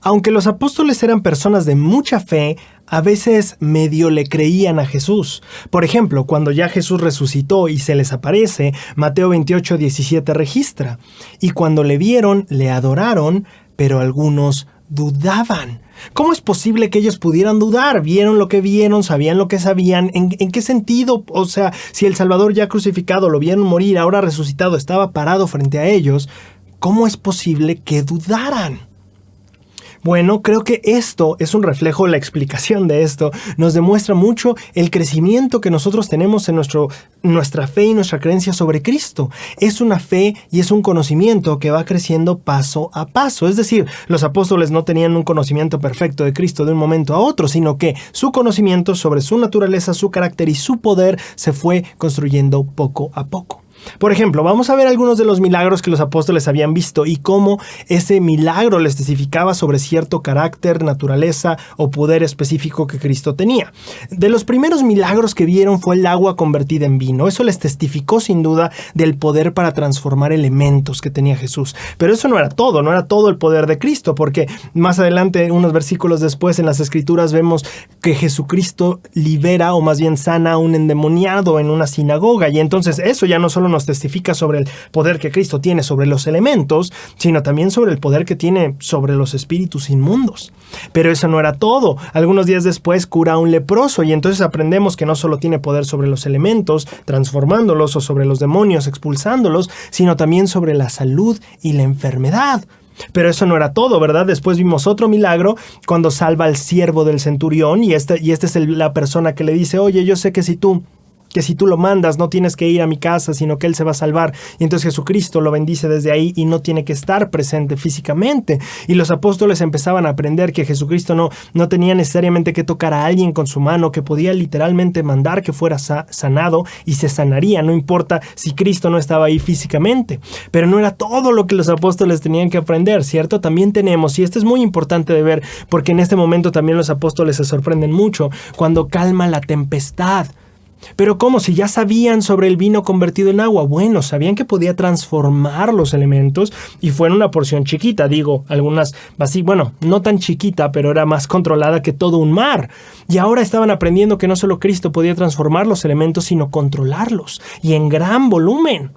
Aunque los apóstoles eran personas de mucha fe, a veces medio le creían a Jesús. Por ejemplo, cuando ya Jesús resucitó y se les aparece, Mateo 28:17 registra: y cuando le vieron, le adoraron, pero algunos dudaban. ¿Cómo es posible que ellos pudieran dudar? Vieron lo que vieron, sabían lo que sabían. ¿En qué sentido? O sea, si el Salvador ya crucificado, lo vieron morir, ahora resucitado, estaba parado frente a ellos, ¿cómo es posible que dudaran? Bueno, creo que esto es un reflejo, la explicación de esto nos demuestra mucho el crecimiento que nosotros tenemos en nuestra fe y nuestra creencia sobre Cristo. Es una fe y es un conocimiento que va creciendo paso a paso. Es decir, los apóstoles no tenían un conocimiento perfecto de Cristo de un momento a otro, sino que su conocimiento sobre su naturaleza, su carácter y su poder se fue construyendo poco a poco. Por ejemplo, vamos a ver algunos de los milagros que los apóstoles habían visto y cómo ese milagro les testificaba sobre cierto carácter, naturaleza o poder específico que Cristo tenía. De los primeros milagros que vieron fue el agua convertida en vino. Eso les testificó sin duda del poder para transformar elementos que tenía Jesús. Pero eso no era todo el poder de Cristo, porque más adelante, unos versículos después en las Escrituras, vemos que Jesucristo libera o más bien sana a un endemoniado en una sinagoga. Y entonces eso ya no solo nos testifica sobre el poder que Cristo tiene sobre los elementos, sino también sobre el poder que tiene sobre los espíritus inmundos. Pero eso no era todo. Algunos días después cura a un leproso y entonces aprendemos que no solo tiene poder sobre los elementos, transformándolos, o sobre los demonios, expulsándolos, sino también sobre la salud y la enfermedad. Pero eso no era todo, ¿verdad? Después vimos otro milagro cuando salva al siervo del centurión y esta es la persona que le dice: oye, yo sé que si tú lo mandas no tienes que ir a mi casa, sino que él se va a salvar. Y entonces Jesucristo lo bendice desde ahí y no tiene que estar presente físicamente. Y los apóstoles empezaban a aprender que Jesucristo no tenía necesariamente que tocar a alguien con su mano, que podía literalmente mandar que fuera sanado y se sanaría, no importa si Cristo no estaba ahí físicamente. Pero no era todo lo que los apóstoles tenían que aprender, ¿cierto? También tenemos, y esto es muy importante de ver, porque en este momento también los apóstoles se sorprenden mucho, cuando calma la tempestad. Pero ¿cómo? Si ya sabían sobre el vino convertido en agua. Bueno, sabían que podía transformar los elementos y fue en una porción chiquita, algunas así, bueno, no tan chiquita, pero era más controlada que todo un mar. Y ahora estaban aprendiendo que no solo Cristo podía transformar los elementos, sino controlarlos y en gran volumen.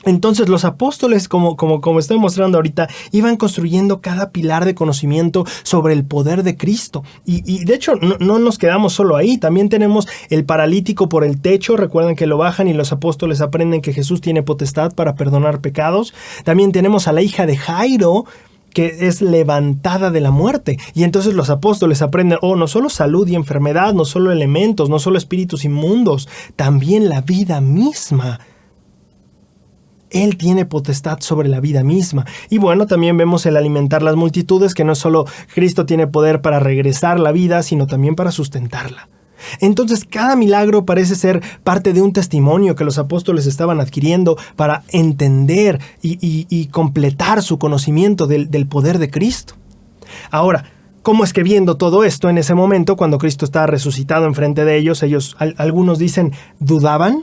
Entonces los apóstoles, como estoy mostrando ahorita, iban construyendo cada pilar de conocimiento sobre el poder de Cristo. Y de hecho no nos quedamos solo ahí. También tenemos el paralítico por el techo. Recuerden que lo bajan y los apóstoles aprenden que Jesús tiene potestad para perdonar pecados. También tenemos a la hija de Jairo, que es levantada de la muerte. Y entonces los apóstoles aprenden, no solo salud y enfermedad, no solo elementos, no solo espíritus inmundos, también la vida misma. Él tiene potestad sobre la vida misma. Y bueno, también vemos el alimentar las multitudes, que no solo Cristo tiene poder para regresar la vida, sino también para sustentarla. Entonces, cada milagro parece ser parte de un testimonio que los apóstoles estaban adquiriendo para entender y completar su conocimiento del poder de Cristo. Ahora, ¿cómo es que viendo todo esto en ese momento, cuando Cristo estaba resucitado enfrente de ellos, algunos dicen, ¿dudaban?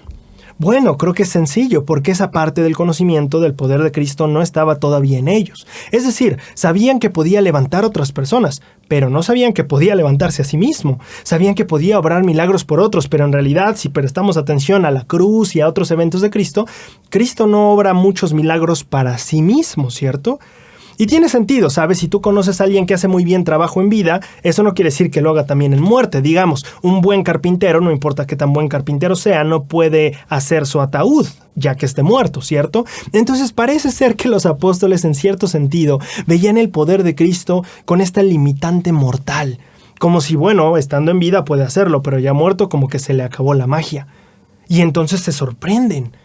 Bueno, creo que es sencillo, porque esa parte del conocimiento del poder de Cristo no estaba todavía en ellos. Es decir, sabían que podía levantar a otras personas, pero no sabían que podía levantarse a sí mismo. Sabían que podía obrar milagros por otros, pero en realidad, si prestamos atención a la cruz y a otros eventos de Cristo, Cristo no obra muchos milagros para sí mismo, ¿cierto? Y tiene sentido, ¿sabes? Si tú conoces a alguien que hace muy bien trabajo en vida, eso no quiere decir que lo haga también en muerte. Digamos, un buen carpintero, no importa qué tan buen carpintero sea, no puede hacer su ataúd, ya que esté muerto, ¿cierto? Entonces parece ser que los apóstoles, en cierto sentido, veían el poder de Cristo con esta limitante mortal. Como si, bueno, estando en vida puede hacerlo, pero ya muerto como que se le acabó la magia. Y entonces se sorprenden.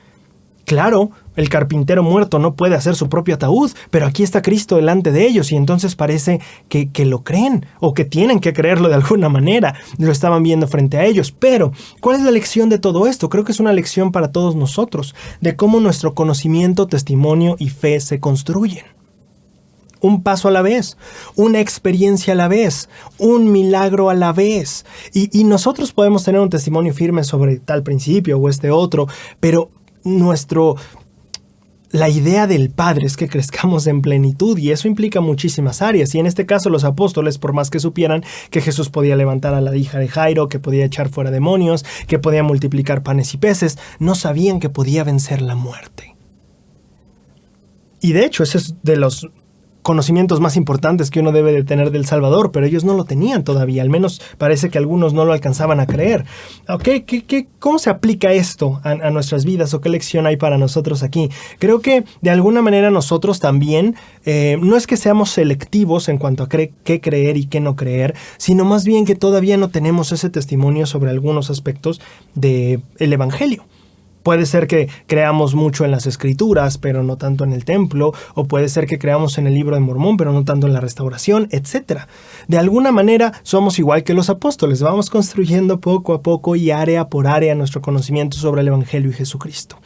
Claro, el carpintero muerto no puede hacer su propio ataúd, pero aquí está Cristo delante de ellos y entonces parece que lo creen o que tienen que creerlo de alguna manera. Lo estaban viendo frente a ellos. Pero, ¿cuál es la lección de todo esto? Creo que es una lección para todos nosotros, de cómo nuestro conocimiento, testimonio y fe se construyen. Un paso a la vez, una experiencia a la vez, un milagro a la vez. Y nosotros podemos tener un testimonio firme sobre tal principio o este otro, pero La idea del Padre es que crezcamos en plenitud y eso implica muchísimas áreas. Y en este caso los apóstoles, por más que supieran que Jesús podía levantar a la hija de Jairo, que podía echar fuera demonios, que podía multiplicar panes y peces, no sabían que podía vencer la muerte. Y de hecho ese es de los conocimientos más importantes que uno debe de tener del Salvador, pero ellos no lo tenían todavía, al menos parece que algunos no lo alcanzaban a creer. Okay, ¿cómo se aplica esto a nuestras vidas o qué lección hay para nosotros aquí? Creo que de alguna manera nosotros también, no es que seamos selectivos en cuanto a qué creer y qué no creer, sino más bien que todavía no tenemos ese testimonio sobre algunos aspectos del Evangelio. Puede ser que creamos mucho en las Escrituras, pero no tanto en el templo, o puede ser que creamos en el Libro de Mormón, pero no tanto en la restauración, etc. De alguna manera somos igual que los apóstoles, vamos construyendo poco a poco y área por área nuestro conocimiento sobre el Evangelio y Jesucristo.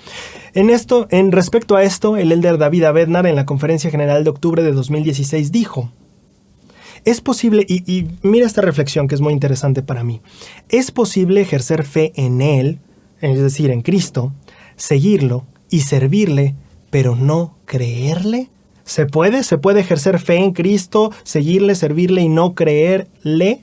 En respecto a esto, el elder David A. Bednar en la Conferencia General de octubre de 2016 dijo: es posible, y mira esta reflexión que es muy interesante para mí, es posible ejercer fe en Él, es decir, en Cristo, seguirlo y servirle, pero no creerle. ¿Se puede ejercer fe en Cristo, seguirle, servirle y no creerle?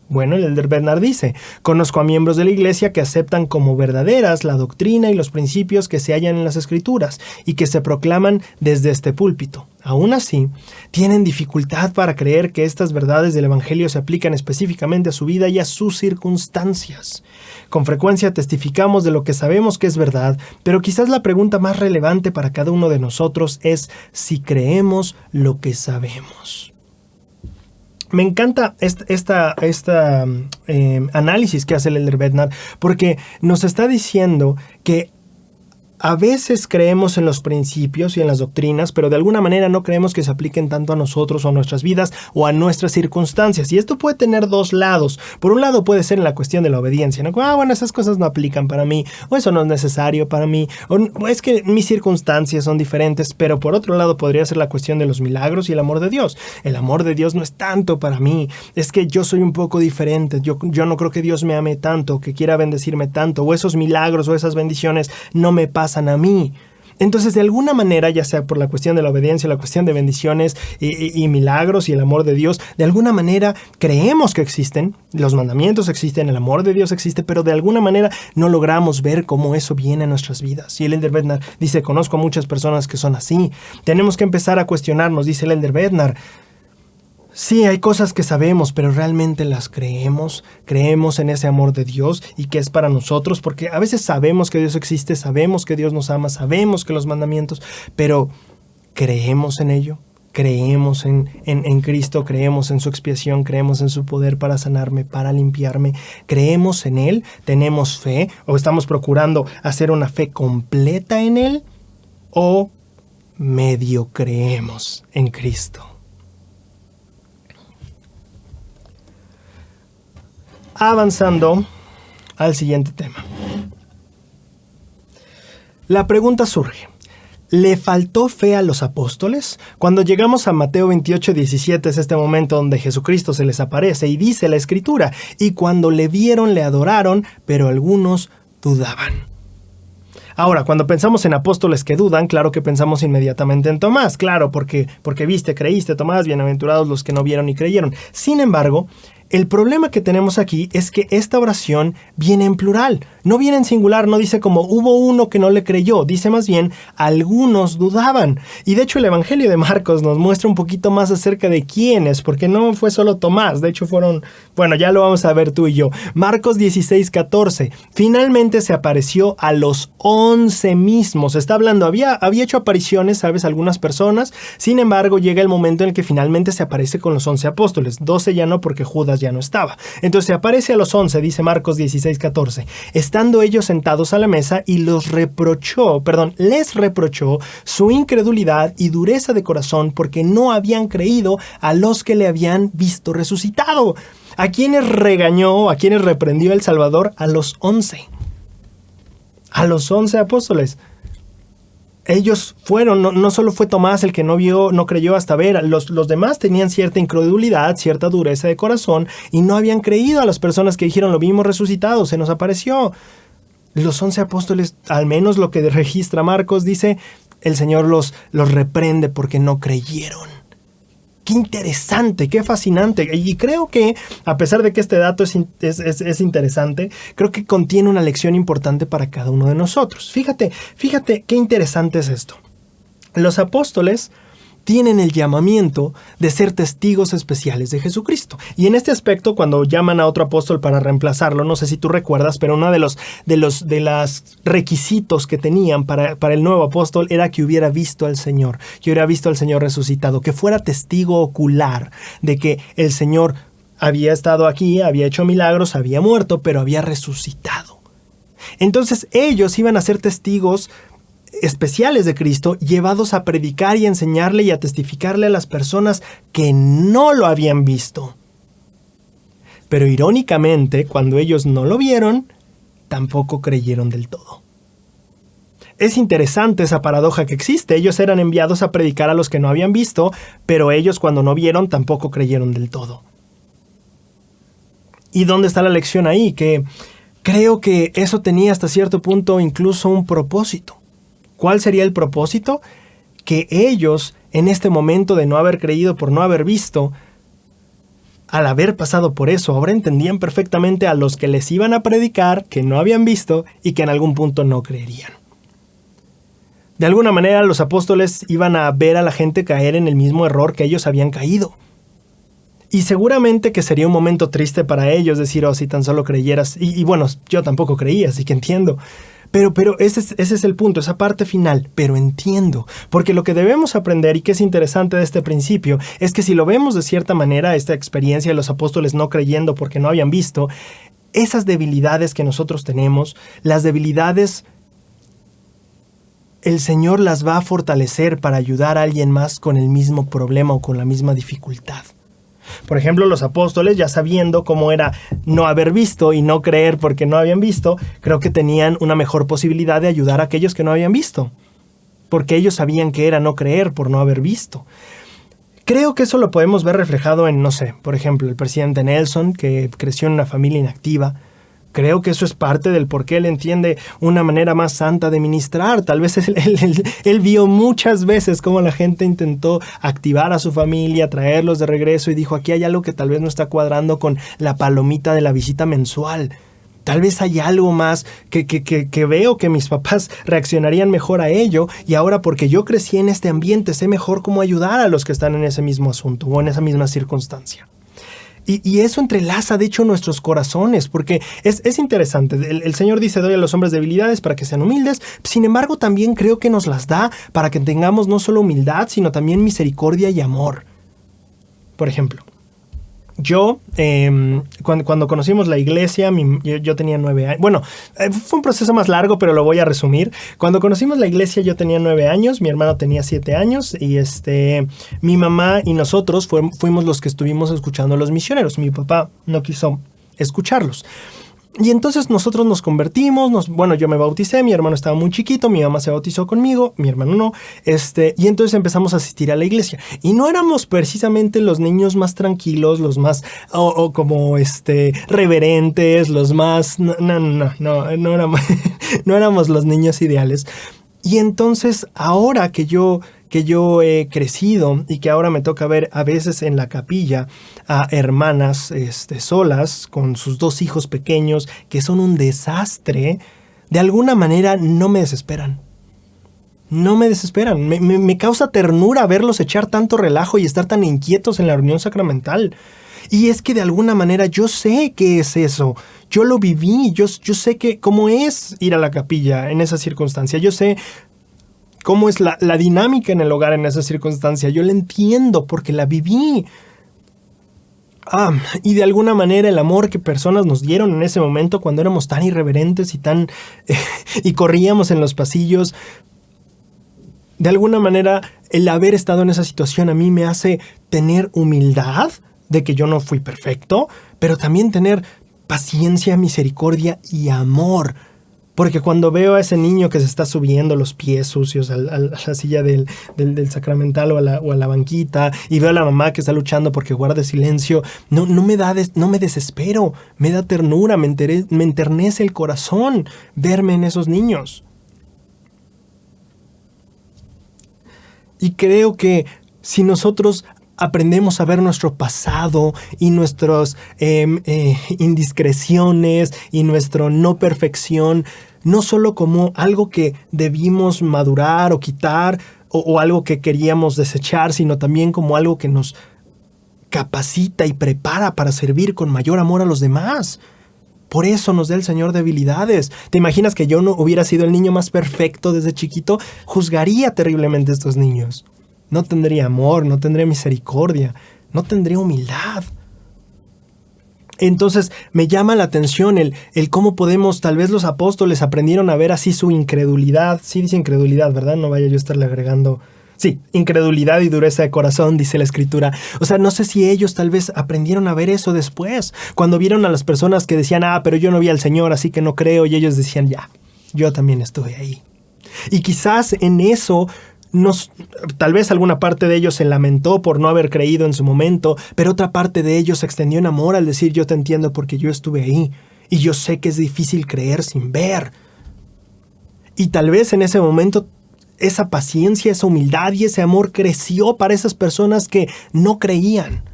Bueno, el elder Bednar dice: conozco a miembros de la iglesia que aceptan como verdaderas la doctrina y los principios que se hallan en las Escrituras y que se proclaman desde este púlpito. Aún así, tienen dificultad para creer que estas verdades del Evangelio se aplican específicamente a su vida y a sus circunstancias. Con frecuencia testificamos de lo que sabemos que es verdad, pero quizás la pregunta más relevante para cada uno de nosotros es si creemos lo que sabemos. Me encanta esta análisis que hace el elder Bednar, porque nos está diciendo que a veces creemos en los principios y en las doctrinas, pero de alguna manera no creemos que se apliquen tanto a nosotros o a nuestras vidas o a nuestras circunstancias. Y esto puede tener dos lados. Por un lado puede ser en la cuestión de la obediencia, ¿no? Bueno, esas cosas no aplican para mí, o eso no es necesario para mí, o es que mis circunstancias son diferentes. Pero por otro lado podría ser la cuestión de los milagros y el amor de Dios. El amor de Dios no es tanto para mí, es que yo soy un poco diferente. Yo no creo que Dios me ame tanto, que quiera bendecirme tanto, o esos milagros o esas bendiciones no me pasan a mí. Entonces, de alguna manera, ya sea por la cuestión de la obediencia, la cuestión de bendiciones y milagros y el amor de Dios, de alguna manera creemos que existen, los mandamientos existen, el amor de Dios existe, pero de alguna manera no logramos ver cómo eso viene a nuestras vidas. Y el elder Bednar dice: conozco a muchas personas que son así. Tenemos que empezar a cuestionarnos, dice el elder Bednar. Sí, hay cosas que sabemos, pero realmente las creemos en ese amor de Dios y que es para nosotros, porque a veces sabemos que Dios existe, sabemos que Dios nos ama, sabemos que los mandamientos, pero ¿creemos en ello? ¿Creemos en Cristo? ¿Creemos en su expiación? ¿Creemos en su poder para sanarme, para limpiarme? ¿Creemos en Él? ¿Tenemos fe? ¿O estamos procurando hacer una fe completa en Él? ¿O medio creemos en Cristo? Avanzando al siguiente tema. La pregunta surge: ¿le faltó fe a los apóstoles? Cuando llegamos a Mateo 28:17 es este momento donde Jesucristo se les aparece y dice la Escritura: y cuando le vieron le adoraron, pero algunos dudaban. Ahora, cuando pensamos en apóstoles que dudan, claro que pensamos inmediatamente en Tomás, claro, porque viste, creíste, Tomás, bienaventurados los que no vieron y creyeron. Sin embargo, el problema que tenemos aquí es que esta oración viene en plural, no viene en singular, no dice como hubo uno que no le creyó, dice más bien algunos dudaban. Y de hecho el Evangelio de Marcos nos muestra un poquito más acerca de quiénes, porque no fue solo Tomás, de hecho fueron, bueno, ya lo vamos a ver tú y yo. Marcos 16:14, finalmente se apareció a los 11 mismos, está hablando, había hecho apariciones, sabes, algunas personas, sin embargo llega el momento en el que finalmente se aparece con los 11 apóstoles, 12 ya no porque Judas ya no estaba. Entonces se aparece a los 11, dice Marcos 16:14, estando ellos sentados a la mesa y les reprochó su incredulidad y dureza de corazón porque no habían creído a los que le habían visto resucitado. ¿A quiénes regañó, a quiénes reprendió el Salvador? A los 11. A los 11 apóstoles. Ellos fueron, no solo fue Tomás el que no creyó hasta ver, los demás tenían cierta incredulidad, cierta dureza de corazón y no habían creído a las personas que dijeron: lo vimos resucitado, se nos apareció. Los 11 apóstoles, al menos lo que registra Marcos, dice, el Señor los reprende porque no creyeron. Qué interesante, qué fascinante. Y creo que, a pesar de que este dato es interesante, creo que contiene una lección importante para cada uno de nosotros. Fíjate qué interesante es esto. Los apóstoles tienen el llamamiento de ser testigos especiales de Jesucristo. Y en este aspecto, cuando llaman a otro apóstol para reemplazarlo, no sé si tú recuerdas, pero uno de los requisitos que tenían para el nuevo apóstol era que hubiera visto al Señor, que hubiera visto al Señor resucitado, que fuera testigo ocular de que el Señor había estado aquí, había hecho milagros, había muerto, pero había resucitado. Entonces ellos iban a ser testigos especiales de Cristo, llevados a predicar y a enseñarle y a testificarle a las personas que no lo habían visto. Pero irónicamente, cuando ellos no lo vieron, tampoco creyeron del todo. Es interesante esa paradoja que existe. Ellos eran enviados a predicar a los que no habían visto, pero ellos cuando no vieron tampoco creyeron del todo. ¿Y dónde está la lección ahí? Que creo que eso tenía hasta cierto punto incluso un propósito. ¿Cuál sería el propósito? Que ellos, en este momento de no haber creído por no haber visto, al haber pasado por eso, ahora entendían perfectamente a los que les iban a predicar, que no habían visto y que en algún punto no creerían. De alguna manera, los apóstoles iban a ver a la gente caer en el mismo error que ellos habían caído. Y seguramente que sería un momento triste para ellos decir, oh, si tan solo creyeras. Y bueno, yo tampoco creía, así que entiendo. Pero ese es el punto, esa parte final. Pero entiendo, porque lo que debemos aprender y que es interesante de este principio es que si lo vemos de cierta manera, esta experiencia de los apóstoles no creyendo porque no habían visto, esas debilidades que nosotros tenemos, las debilidades, el Señor las va a fortalecer para ayudar a alguien más con el mismo problema o con la misma dificultad. Por ejemplo, los apóstoles, ya sabiendo cómo era no haber visto y no creer porque no habían visto, creo que tenían una mejor posibilidad de ayudar a aquellos que no habían visto, porque ellos sabían que era no creer por no haber visto. Creo que eso lo podemos ver reflejado en, no sé, por ejemplo, el presidente Nelson, que creció en una familia inactiva. Creo que eso es parte del por qué él entiende una manera más santa de ministrar. Tal vez él vio muchas veces cómo la gente intentó activar a su familia, traerlos de regreso y dijo, aquí hay algo que tal vez no está cuadrando con la palomita de la visita mensual. Tal vez hay algo más que veo que mis papás reaccionarían mejor a ello y ahora porque yo crecí en este ambiente sé mejor cómo ayudar a los que están en ese mismo asunto o en esa misma circunstancia. Y eso entrelaza, de hecho, nuestros corazones, porque es interesante. El Señor dice, doy a los hombres debilidades para que sean humildes. Sin embargo, también creo que nos las da para que tengamos no solo humildad, sino también misericordia y amor. Por ejemplo, yo, cuando conocimos la iglesia, yo tenía 9 años. Bueno, fue un proceso más largo, pero lo voy a resumir. Cuando conocimos la iglesia, yo tenía 9 años, mi hermano tenía 7 años, y mi mamá y nosotros fuimos los que estuvimos escuchando a los misioneros. Mi papá no quiso escucharlos. Y entonces nosotros nos convertimos, yo me bauticé, mi hermano estaba muy chiquito, mi mamá se bautizó conmigo, mi hermano no, y entonces empezamos a asistir a la iglesia. Y no éramos precisamente los niños más tranquilos, los más, reverentes, los más, no éramos, no éramos los niños ideales. Y entonces ahora que yo he crecido y que ahora me toca ver a veces en la capilla a hermanas solas con sus 2 hijos pequeños que son un desastre, de alguna manera no me desesperan. No me desesperan. Me causa ternura verlos echar tanto relajo y estar tan inquietos en la reunión sacramental. Y es que de alguna manera yo sé qué es eso. Yo lo viví. Yo sé cómo es ir a la capilla en esa circunstancia. Yo sé cómo es la dinámica en el hogar en esa circunstancia. Yo la entiendo porque la viví. Y de alguna manera el amor que personas nos dieron en ese momento cuando éramos tan irreverentes y y corríamos en los pasillos. De alguna manera el haber estado en esa situación a mí me hace tener humildad de que yo no fui perfecto, pero también tener paciencia, misericordia y amor. Porque cuando veo a ese niño que se está subiendo los pies sucios a la silla del sacramental o a la banquita, y veo a la mamá que está luchando porque guarde silencio, no me desespero, me da ternura, me enternece el corazón verme en esos niños. Y creo que si nosotros aprendemos a ver nuestro pasado y nuestras indiscreciones y nuestra no perfección, no solo como algo que debimos madurar o quitar o algo que queríamos desechar, sino también como algo que nos capacita y prepara para servir con mayor amor a los demás. Por eso nos da el Señor debilidades. ¿Te imaginas que yo no hubiera sido el niño más perfecto desde chiquito? Juzgaría terriblemente a estos niños. No tendría amor, no tendría misericordia, no tendría humildad. Entonces me llama la atención el cómo podemos, tal vez los apóstoles aprendieron a ver así su incredulidad. Sí dice incredulidad, ¿verdad? No vaya yo a estarle agregando. Sí, incredulidad y dureza de corazón, dice la Escritura. O sea, no sé si ellos tal vez aprendieron a ver eso después, cuando vieron a las personas que decían, pero yo no vi al Señor, así que no creo, y ellos decían, ya, yo también estuve ahí. Y quizás en eso tal vez alguna parte de ellos se lamentó por no haber creído en su momento, pero otra parte de ellos se extendió en amor al decir, yo te entiendo porque yo estuve ahí, y yo sé que es difícil creer sin ver. Y tal vez en ese momento esa paciencia, esa humildad y ese amor creció para esas personas que no creían.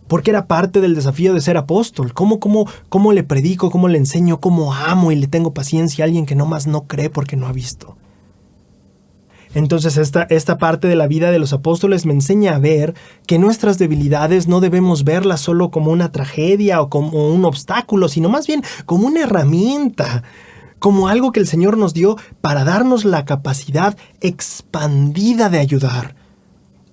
Porque era parte del desafío de ser apóstol. ¿Cómo le predico, cómo le enseño, cómo amo y le tengo paciencia a alguien que nomás no cree porque no ha visto? Entonces esta parte de la vida de los apóstoles me enseña a ver que nuestras debilidades no debemos verlas solo como una tragedia o como un obstáculo, sino más bien como una herramienta, como algo que el Señor nos dio para darnos la capacidad expandida de ayudar.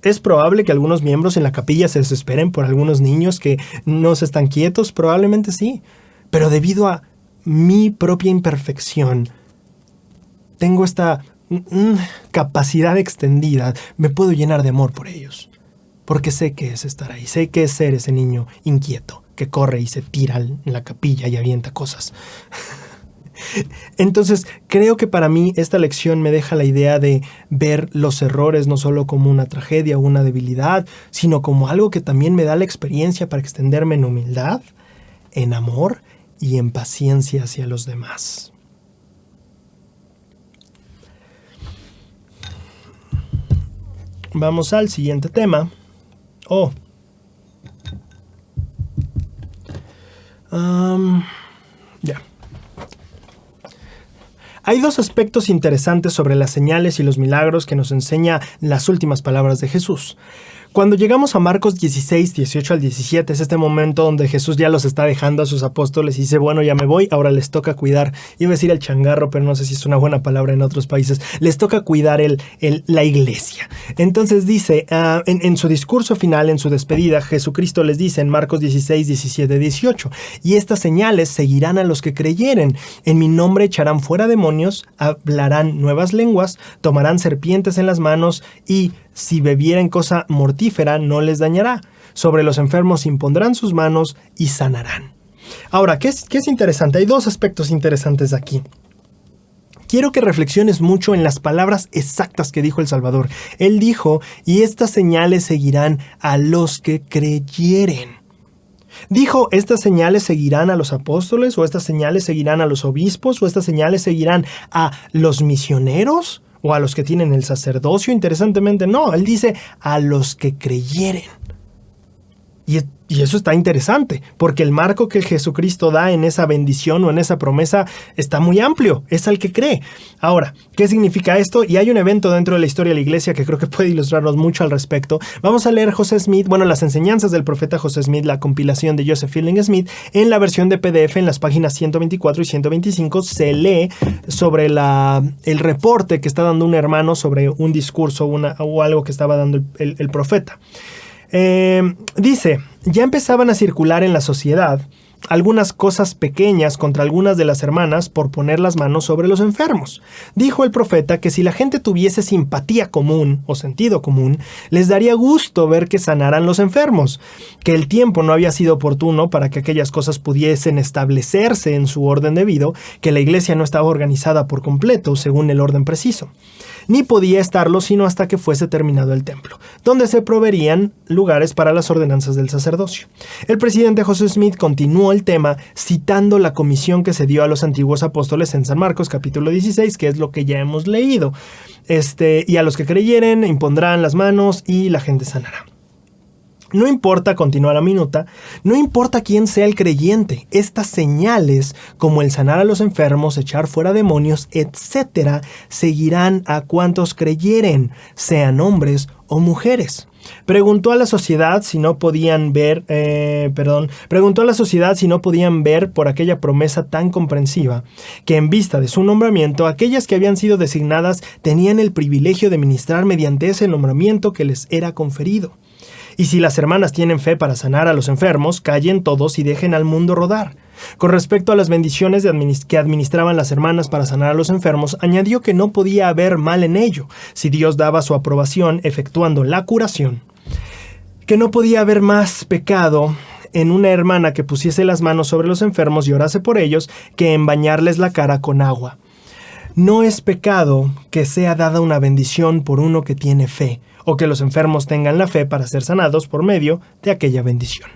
¿Es probable que algunos miembros en la capilla se desesperen por algunos niños que no se están quietos? Probablemente sí. Pero debido a mi propia imperfección, tengo esta capacidad extendida. Me puedo llenar de amor por ellos. Porque sé que es estar ahí. Sé que es ser ese niño inquieto que corre y se tira en la capilla y avienta cosas. Entonces, creo que para mí esta lección me deja la idea de ver los errores no solo como una tragedia o una debilidad, sino como algo que también me da la experiencia para extenderme en humildad, en amor y en paciencia hacia los demás. Vamos al siguiente tema. Ya. Hay dos aspectos interesantes sobre las señales y los milagros que nos enseña las últimas palabras de Jesús. Cuando llegamos a Marcos 16, 18 al 17, es este momento donde Jesús ya los está dejando a sus apóstoles y dice, bueno, ya me voy, ahora les toca cuidar, iba a decir el changarro, pero no sé si es una buena palabra en otros países, les toca cuidar la iglesia. Entonces dice, en su discurso final, en su despedida, Jesucristo les dice en Marcos 16, 17, 18, y estas señales seguirán a los que creyeren, en mi nombre echarán fuera demonios, hablarán nuevas lenguas, tomarán serpientes en las manos y si bebieren cosa mortífera no les dañará. Sobre los enfermos impondrán sus manos y sanarán. Ahora, ¿qué es interesante? Hay dos aspectos interesantes aquí. Quiero que reflexiones mucho en las palabras exactas que dijo el Salvador. Él dijo, y estas señales seguirán a los que creyeren. Dijo, estas señales seguirán a los apóstoles, o estas señales seguirán a los obispos, o estas señales seguirán a los misioneros, o a los que tienen el sacerdocio. Interesantemente, no, él dice a los que creyeren. Y eso está interesante, porque el marco que Jesucristo da en esa bendición o en esa promesa está muy amplio, es al que cree. Ahora, ¿qué significa esto? Y hay un evento dentro de la historia de la iglesia que creo que puede ilustrarnos mucho al respecto. Vamos a leer José Smith, las enseñanzas del profeta José Smith, la compilación de Joseph Fielding Smith, en la versión de PDF en las páginas 124 y 125 se lee sobre el reporte que está dando un hermano sobre un discurso o algo que estaba dando el profeta. Dice, ya empezaban a circular en la sociedad algunas cosas pequeñas contra algunas de las hermanas por poner las manos sobre los enfermos. Dijo el profeta que si la gente tuviese simpatía común o sentido común, les daría gusto ver que sanaran los enfermos, que el tiempo no había sido oportuno para que aquellas cosas pudiesen establecerse en su orden debido, que la iglesia no estaba organizada por completo según el orden preciso. ni podía estarlo sino hasta que fuese terminado el templo, donde se proveerían lugares para las ordenanzas del sacerdocio. El presidente José Smith continuó el tema citando la comisión que se dio a los antiguos apóstoles en San Marcos capítulo 16, que es lo que ya hemos leído. Y a los que creyeren impondrán las manos y la gente sanará. No importa, continúa la minuta, no importa quién sea el creyente, estas señales, como el sanar a los enfermos, echar fuera demonios, etc., seguirán a cuantos creyeren, sean hombres o mujeres. Preguntó a la sociedad si no podían ver por aquella promesa tan comprensiva, que en vista de su nombramiento, aquellas que habían sido designadas tenían el privilegio de ministrar mediante ese nombramiento que les era conferido. Y si las hermanas tienen fe para sanar a los enfermos, callen todos y dejen al mundo rodar. Con respecto a las bendiciones que administraban las hermanas para sanar a los enfermos, añadió que no podía haber mal en ello, si Dios daba su aprobación efectuando la curación. Que no podía haber más pecado en una hermana que pusiese las manos sobre los enfermos y orase por ellos, que en bañarles la cara con agua. No es pecado que sea dada una bendición por uno que tiene fe, o que los enfermos tengan la fe para ser sanados por medio de aquella bendición.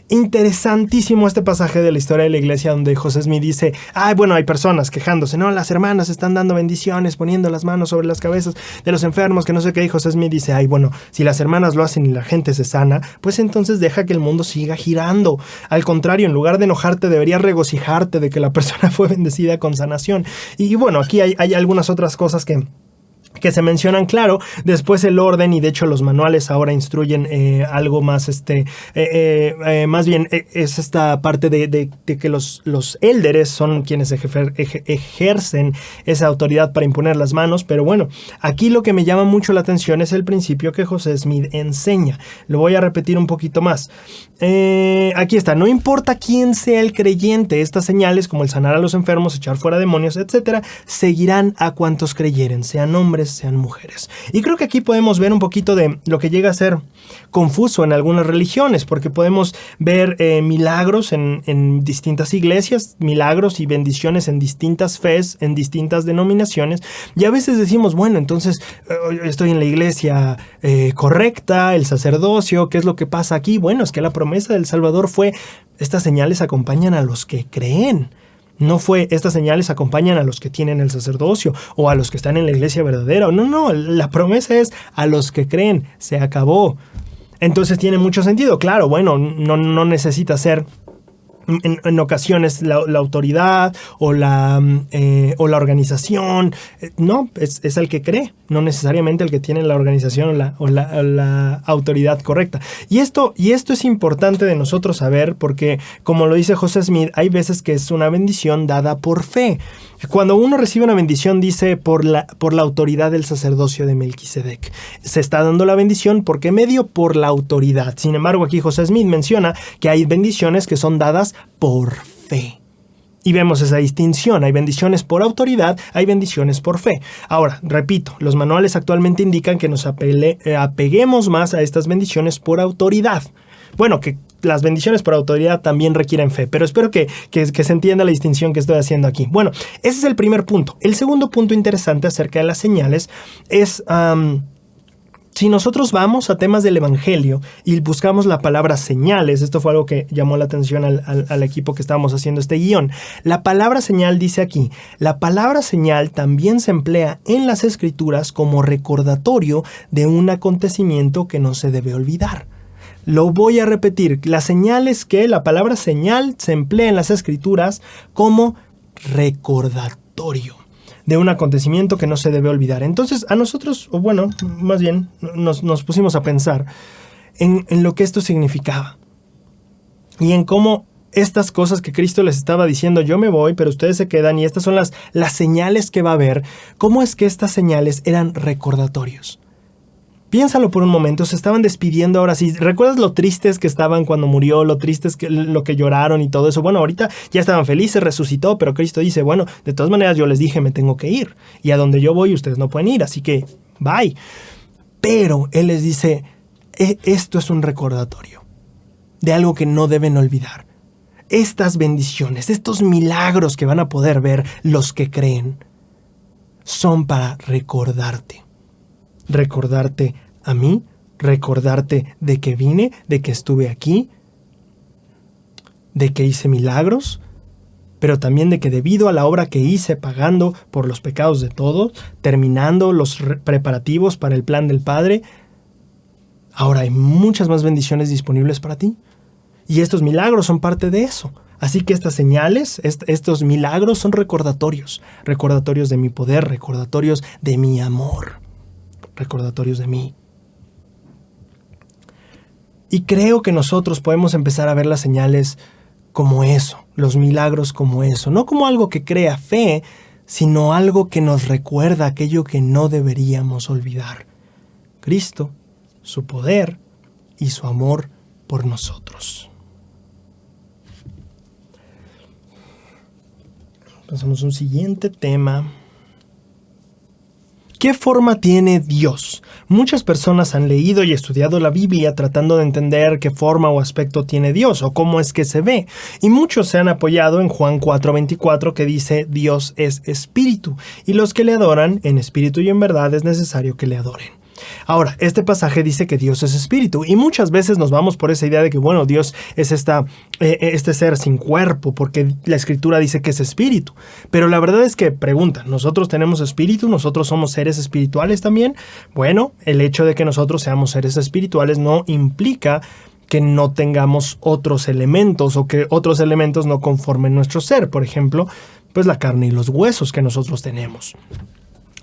Interesantísimo este pasaje de la historia de la iglesia donde José Smith dice, hay personas quejándose, no, las hermanas están dando bendiciones, poniendo las manos sobre las cabezas de los enfermos, que no sé qué, y José Smith dice, si las hermanas lo hacen y la gente se sana, pues entonces deja que el mundo siga girando. Al contrario, en lugar de enojarte, deberías regocijarte de que la persona fue bendecida con sanación. Y bueno, aquí hay algunas otras cosas que se mencionan, claro, después el orden, y de hecho los manuales ahora instruyen algo más, más bien es esta parte de que los élderes son quienes ejercen esa autoridad para imponer las manos, pero bueno, aquí lo que me llama mucho la atención es el principio que José Smith enseña. Lo voy a repetir un poquito más. Aquí está, no importa quién sea el creyente, estas señales como el sanar a los enfermos, echar fuera demonios, etc., seguirán a cuantos creyeren, sean hombres, sean mujeres. Y creo que aquí podemos ver un poquito de lo que llega a ser confuso en algunas religiones, porque podemos ver milagros en distintas iglesias, milagros y bendiciones en distintas fes, en distintas denominaciones, y a veces decimos, bueno, entonces estoy en la iglesia correcta, el sacerdocio, ¿qué es lo que pasa aquí? Bueno, es que la promesa del Salvador fue, estas señales acompañan a los que creen. No fue, estas señales acompañan a los que tienen el sacerdocio o a los que están en la iglesia verdadera. No, la promesa es a los que creen. Se acabó. Entonces tiene mucho sentido. Claro, bueno, no necesita ser en ocasiones la autoridad o la organización. No, es el que cree, no necesariamente el que tiene la organización o la autoridad correcta. Y esto es importante de nosotros saber porque, como lo dice José Smith, hay veces que es una bendición dada por fe. Cuando uno recibe una bendición, dice por la autoridad del sacerdocio de Melquisedec. Se está dando la bendición porque medio por la autoridad. Sin embargo, aquí José Smith menciona que hay bendiciones que son dadas por fe. Y vemos esa distinción. Hay bendiciones por autoridad, hay bendiciones por fe. Ahora, repito, los manuales actualmente indican que nos apeguemos más a estas bendiciones por autoridad. Bueno, que las bendiciones por autoridad también requieren fe, pero espero que se entienda la distinción que estoy haciendo aquí. Bueno, ese es el primer punto. El segundo punto interesante acerca de las señales es... si nosotros vamos a temas del evangelio y buscamos la palabra señales, esto fue algo que llamó la atención al equipo que estábamos haciendo este guión. La palabra señal dice aquí, la palabra señal también se emplea en las escrituras como recordatorio de un acontecimiento que no se debe olvidar. Lo voy a repetir, la señal es que la palabra señal se emplea en las escrituras como recordatorio de un acontecimiento que no se debe olvidar. Entonces a nosotros, o bueno, más bien nos pusimos a pensar en lo que esto significaba y en cómo estas cosas que Cristo les estaba diciendo, yo me voy, pero ustedes se quedan y estas son las señales que va a haber, cómo es que estas señales eran recordatorios. Piénsalo por un momento, se estaban despidiendo ahora sí. ¿Recuerdas lo tristes que estaban cuando murió? Lo tristes lo que lloraron y todo eso. Bueno, ahorita ya estaban felices, resucitó, pero Cristo dice, bueno, de todas maneras yo les dije, me tengo que ir. Y a donde yo voy ustedes no pueden ir, así que bye. Pero Él les dice, esto es un recordatorio de algo que no deben olvidar. Estas bendiciones, estos milagros que van a poder ver los que creen, son para recordarte. Recordarte a mí, recordarte de que vine, de que estuve aquí, de que hice milagros, pero también de que debido a la obra que hice pagando por los pecados de todos, terminando los preparativos para el plan del Padre, ahora hay muchas más bendiciones disponibles para ti. Y estos milagros son parte de eso. Así que estas señales, estos milagros son recordatorios de mi poder, recordatorios de mi amor, recordatorios de mí. Y creo que nosotros podemos empezar a ver las señales como eso, los milagros como eso, no como algo que crea fe, sino algo que nos recuerda aquello que no deberíamos olvidar: Cristo, su poder y su amor por nosotros. Pasamos a un siguiente tema. ¿Qué forma tiene Dios? Muchas personas han leído y estudiado la Biblia tratando de entender qué forma o aspecto tiene Dios o cómo es que se ve. Y muchos se han apoyado en Juan 4:24, que dice: Dios es espíritu, y los que le adoran en espíritu y en verdad es necesario que le adoren. Ahora, este pasaje dice que Dios es espíritu, y muchas veces nos vamos por esa idea de que, bueno, Dios es este ser sin cuerpo, porque la Escritura dice que es espíritu. Pero la verdad es que, preguntan, ¿nosotros tenemos espíritu? ¿Nosotros somos seres espirituales también? Bueno, el hecho de que nosotros seamos seres espirituales no implica que no tengamos otros elementos o que otros elementos no conformen nuestro ser. Por ejemplo, pues la carne y los huesos que nosotros tenemos.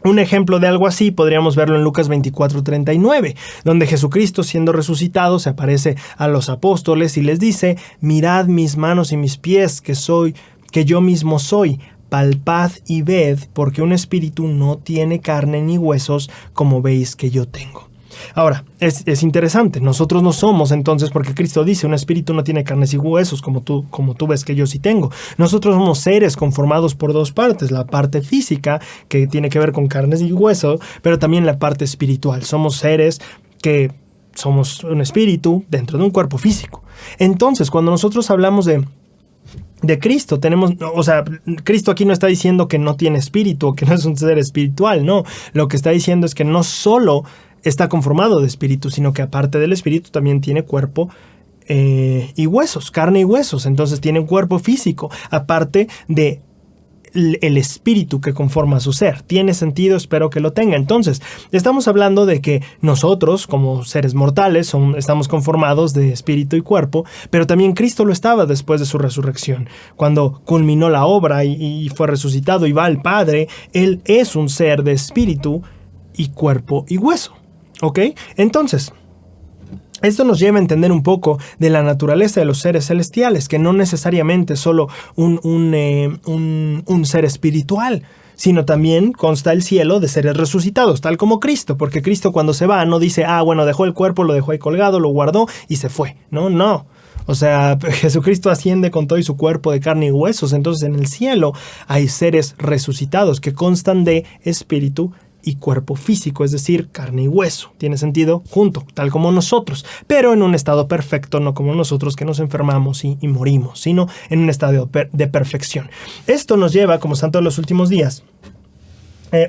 Un ejemplo de algo así podríamos verlo en Lucas 24:39, donde Jesucristo, siendo resucitado, se aparece a los apóstoles y les dice: mirad mis manos y mis pies, que yo mismo soy. Palpad y ved, porque un espíritu no tiene carne ni huesos, como veis que yo tengo. Ahora, es interesante, nosotros no somos entonces, porque Cristo dice: un espíritu no tiene carnes y huesos, como tú ves que yo sí tengo. Nosotros somos seres conformados por dos partes: la parte física, que tiene que ver con carnes y huesos, pero también la parte espiritual. Somos seres que somos un espíritu dentro de un cuerpo físico. Entonces, cuando nosotros hablamos de Cristo, Cristo aquí no está diciendo que no tiene espíritu o que no es un ser espiritual, no. Lo que está diciendo es que no solo está conformado de espíritu, sino que aparte del espíritu también tiene cuerpo y huesos, carne y huesos. Entonces tiene un cuerpo físico, aparte de el espíritu que conforma su ser. ¿Tiene sentido? Espero que lo tenga. Entonces, estamos hablando de que nosotros, como seres mortales, estamos conformados de espíritu y cuerpo, pero también Cristo lo estaba después de su resurrección. Cuando culminó la obra y fue resucitado y va al Padre, Él es un ser de espíritu y cuerpo y hueso. ¿Ok? Entonces, esto nos lleva a entender un poco de la naturaleza de los seres celestiales, que no necesariamente solo un ser espiritual, sino también consta el cielo de seres resucitados, tal como Cristo, porque Cristo cuando se va no dice: dejó el cuerpo, lo dejó ahí colgado, lo guardó y se fue. No. O sea, Jesucristo asciende con todo y su cuerpo de carne y huesos. Entonces en el cielo hay seres resucitados que constan de espíritu y cuerpo físico, es decir, carne y hueso. Tiene sentido, junto, tal como nosotros, pero en un estado perfecto, no como nosotros que nos enfermamos y morimos, sino en un estado de perfección. Esto nos lleva, como santos de los últimos días,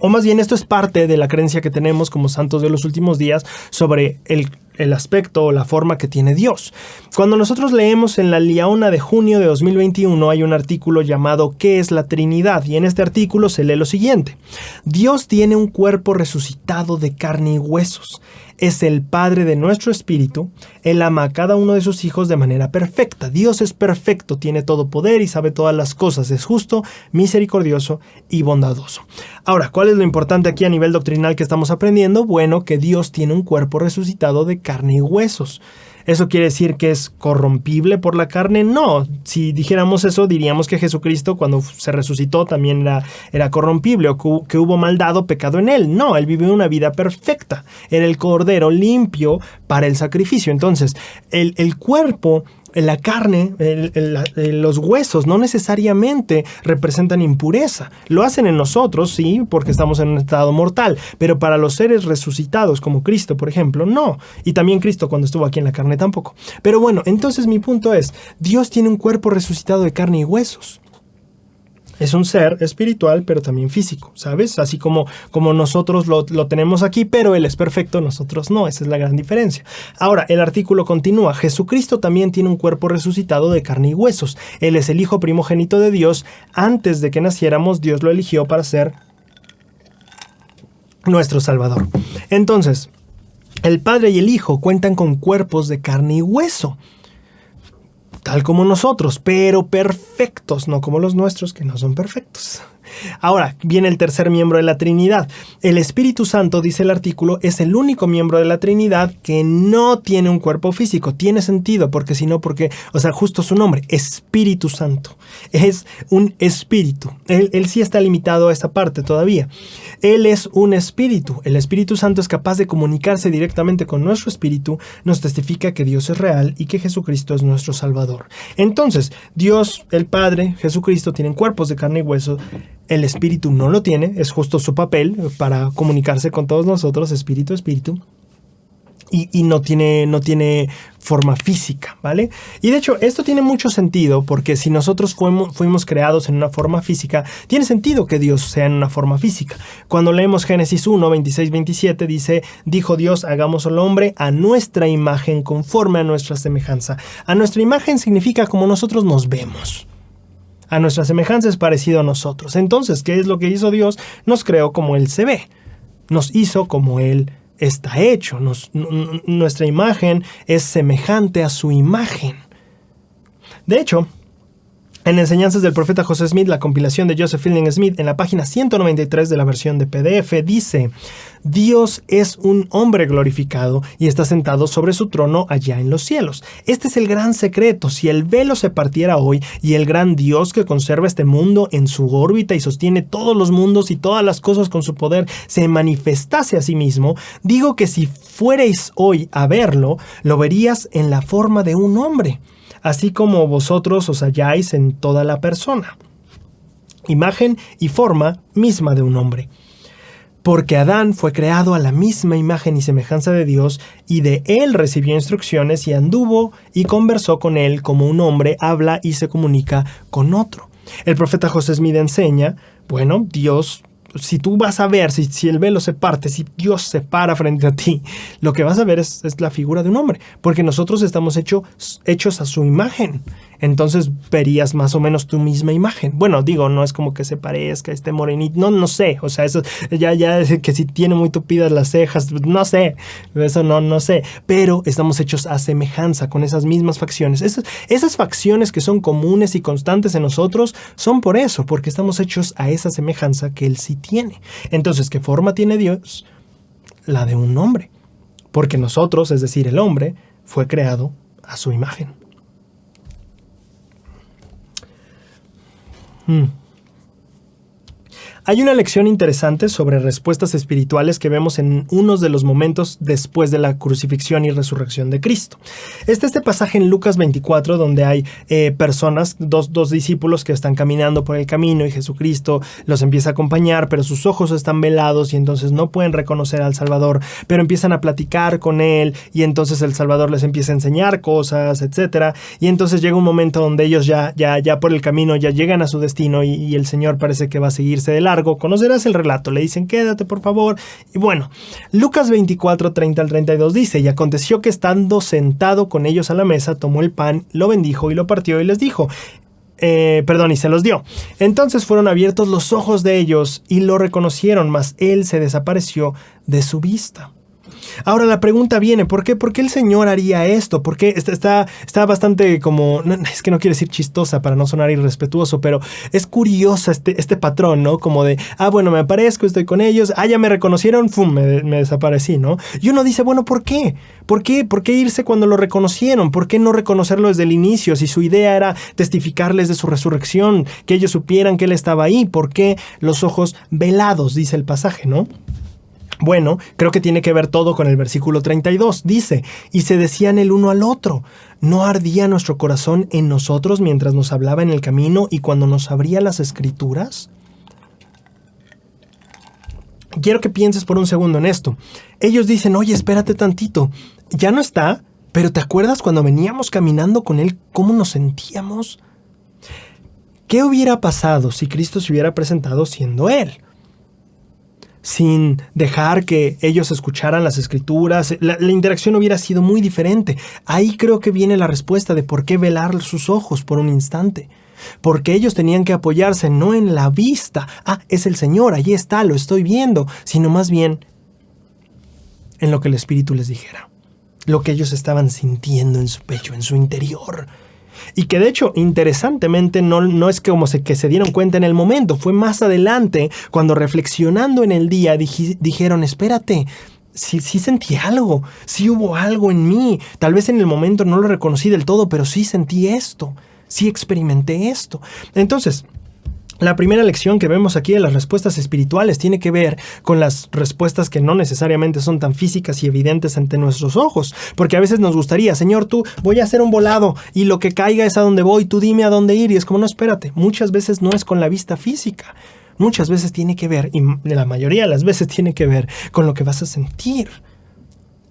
o más bien esto es parte de la creencia que tenemos como santos de los últimos días sobre el aspecto o la forma que tiene Dios. Cuando nosotros leemos en la Liaona de junio de 2021 hay un artículo llamado ¿Qué es la Trinidad? Y en este artículo se lee lo siguiente: Dios tiene un cuerpo resucitado de carne y huesos. Es el Padre de nuestro espíritu. Él ama a cada uno de sus hijos de manera perfecta. Dios es perfecto, tiene todo poder y sabe todas las cosas. Es justo, misericordioso y bondadoso. Ahora, ¿cuál es lo importante aquí a nivel doctrinal que estamos aprendiendo? Bueno, que Dios tiene un cuerpo resucitado de carne y huesos. ¿Eso quiere decir que es corrompible por la carne? No. Si dijéramos eso, diríamos que Jesucristo cuando se resucitó también era corrompible o que hubo maldad o pecado en él. No, él vivió una vida perfecta. Era el cordero limpio para el sacrificio. Entonces, el cuerpo, la carne, los huesos no necesariamente representan impureza. Lo hacen en nosotros, sí, porque estamos en un estado mortal, pero para los seres resucitados como Cristo, por ejemplo, no. Y también Cristo cuando estuvo aquí en la carne tampoco. Pero bueno, entonces mi punto es, Dios tiene un cuerpo resucitado de carne y huesos. Es un ser espiritual, pero también físico, ¿sabes? Así como nosotros lo tenemos aquí, pero Él es perfecto, nosotros no. Esa es la gran diferencia. Ahora, el artículo continúa. Jesucristo también tiene un cuerpo resucitado de carne y huesos. Él es el Hijo primogénito de Dios. Antes de que naciéramos, Dios lo eligió para ser nuestro Salvador. Entonces, el Padre y el Hijo cuentan con cuerpos de carne y hueso, tal como nosotros, pero perfectos, no como los nuestros, que no son perfectos. Ahora, viene el tercer miembro de la Trinidad. El Espíritu Santo, dice el artículo, es el único miembro de la Trinidad que no tiene un cuerpo físico. Tiene sentido, porque si no, justo su nombre, Espíritu Santo. Es un espíritu. Él sí está limitado a esta parte todavía. Él es un espíritu. El Espíritu Santo es capaz de comunicarse directamente con nuestro espíritu. Nos testifica que Dios es real y que Jesucristo es nuestro Salvador. Entonces, Dios, el Padre, Jesucristo tienen cuerpos de carne y hueso. El espíritu no lo tiene, es justo su papel para comunicarse con todos nosotros, espíritu, y no tiene forma física, ¿vale? Y de hecho, esto tiene mucho sentido porque si nosotros fuimos creados en una forma física, tiene sentido que Dios sea en una forma física. Cuando leemos Génesis 1, 26, 27, dice, dijo Dios, hagamos al hombre a nuestra imagen, conforme a nuestra semejanza. A nuestra imagen significa como nosotros nos vemos. A nuestra semejanza es parecido a nosotros. Entonces, ¿qué es lo que hizo Dios? Nos creó como Él se ve. Nos hizo como Él está hecho. Nuestra imagen es semejante a su imagen. De hecho, en Enseñanzas del Profeta José Smith, la compilación de Joseph Fielding Smith, en la página 193 de la versión de PDF, dice, Dios es un hombre glorificado y está sentado sobre su trono allá en los cielos. Este es el gran secreto. Si el velo se partiera hoy y el gran Dios que conserva este mundo en su órbita y sostiene todos los mundos y todas las cosas con su poder se manifestase a sí mismo, digo que si fuerais hoy a verlo, lo verías en la forma de un hombre, así como vosotros os halláis en toda la persona. Imagen y forma misma de un hombre. Porque Adán fue creado a la misma imagen y semejanza de Dios, y de él recibió instrucciones y anduvo y conversó con él como un hombre habla y se comunica con otro. El profeta José Smith enseña, Dios, si tú vas a ver, si el velo se parte, si Dios se para frente a ti, lo que vas a ver es la figura de un hombre, porque nosotros estamos hechos a su imagen. Entonces verías más o menos tu misma imagen. Bueno, no es como que se parezca, esté morenito, no sé, o sea, eso ya que si tiene muy tupidas las cejas, no sé, eso no sé, pero estamos hechos a semejanza con esas mismas facciones. Esas facciones que son comunes y constantes en nosotros son por eso, porque estamos hechos a esa semejanza que Él sí tiene. Entonces, ¿qué forma tiene Dios? La de un hombre, porque nosotros, es decir, el hombre, fue creado a su imagen. Hay una lección interesante sobre respuestas espirituales que vemos en unos de los momentos después de la crucifixión y resurrección de Cristo. Este pasaje en Lucas 24, donde hay personas, dos discípulos que están caminando por el camino y Jesucristo los empieza a acompañar, pero sus ojos están velados y entonces no pueden reconocer al Salvador, pero empiezan a platicar con él y entonces el Salvador les empieza a enseñar cosas, etc. Y entonces llega un momento donde ellos ya por el camino ya llegan a su destino y el Señor parece que va a seguirse de largo. Conocerás el relato, le dicen quédate por favor. Y Lucas 24, 30 al 32 dice, y aconteció que estando sentado con ellos a la mesa, tomó el pan, lo bendijo y lo partió y les dijo, y se los dio. Entonces fueron abiertos los ojos de ellos y lo reconocieron, mas él se desapareció de su vista. Ahora la pregunta viene, ¿por qué el Señor haría esto? Porque está bastante como, es que no quiero decir chistosa para no sonar irrespetuoso, pero es curiosa este patrón, ¿no? Como de, me aparezco, estoy con ellos, ya me reconocieron, me desaparecí, ¿no? Y uno dice, ¿por qué? ¿Por qué irse cuando lo reconocieron? ¿Por qué no reconocerlo desde el inicio? Si su idea era testificarles de su resurrección, que ellos supieran que Él estaba ahí, ¿por qué los ojos velados? Dice el pasaje, ¿no? Creo que tiene que ver todo con el versículo 32. Dice, y se decían el uno al otro, ¿no ardía nuestro corazón en nosotros mientras nos hablaba en el camino y cuando nos abría las Escrituras? Quiero que pienses por un segundo en esto. Ellos dicen, oye, espérate tantito, ya no está, pero ¿te acuerdas cuando veníamos caminando con él, cómo nos sentíamos? ¿Qué hubiera pasado si Cristo se hubiera presentado siendo Él? Sin dejar que ellos escucharan las escrituras, la interacción hubiera sido muy diferente. Ahí creo que viene la respuesta de por qué velar sus ojos por un instante. Porque ellos tenían que apoyarse no en la vista, es el Señor, allí está, lo estoy viendo, sino más bien en lo que el Espíritu les dijera, lo que ellos estaban sintiendo en su pecho, en su interior. Y que de hecho, interesantemente, no es como que se dieron cuenta en el momento, fue más adelante, cuando reflexionando en el día, dijeron, espérate, sí sentí algo, sí hubo algo en mí, tal vez en el momento no lo reconocí del todo, pero sí sentí esto, sí experimenté esto. Entonces, la primera lección que vemos aquí de las respuestas espirituales tiene que ver con las respuestas que no necesariamente son tan físicas y evidentes ante nuestros ojos, porque a veces nos gustaría, Señor, tú voy a hacer un volado y lo que caiga es a donde voy, tú dime a dónde ir, y es como, no, espérate, muchas veces no es con la vista física, muchas veces tiene que ver, y la mayoría de las veces tiene que ver con lo que vas a sentir.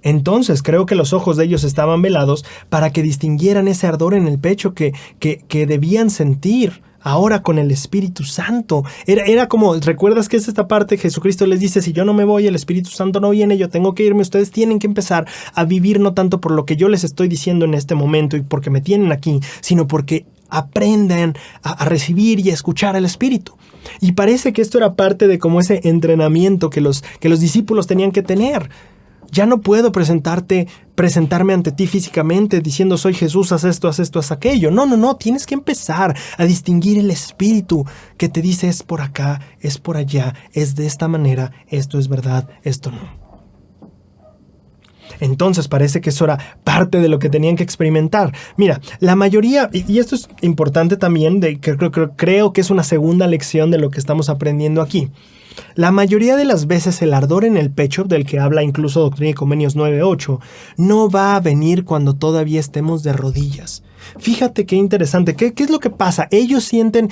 Entonces creo que los ojos de ellos estaban velados para que distinguieran ese ardor en el pecho que debían sentir. Ahora con el Espíritu Santo. Era como, ¿recuerdas que es esta parte? Jesucristo les dice, si yo no me voy, el Espíritu Santo no viene, yo tengo que irme. Ustedes tienen que empezar a vivir no tanto por lo que yo les estoy diciendo en este momento y porque me tienen aquí, sino porque aprendan a recibir y a escuchar al Espíritu. Y parece que esto era parte de como ese entrenamiento que los discípulos tenían que tener. Ya no puedo presentarme ante ti físicamente diciendo soy Jesús, haz esto, haz aquello. No, tienes que empezar a distinguir el Espíritu que te dice es por acá, es por allá, es de esta manera, esto es verdad, esto no. Entonces parece que eso era parte de lo que tenían que experimentar. Mira, la mayoría, y esto es importante también, creo que es una segunda lección de lo que estamos aprendiendo aquí. La mayoría de las veces el ardor en el pecho, del que habla incluso Doctrina y Convenios 9.8, no va a venir cuando todavía estemos de rodillas. Fíjate qué interesante. ¿Qué es lo que pasa? Ellos sienten,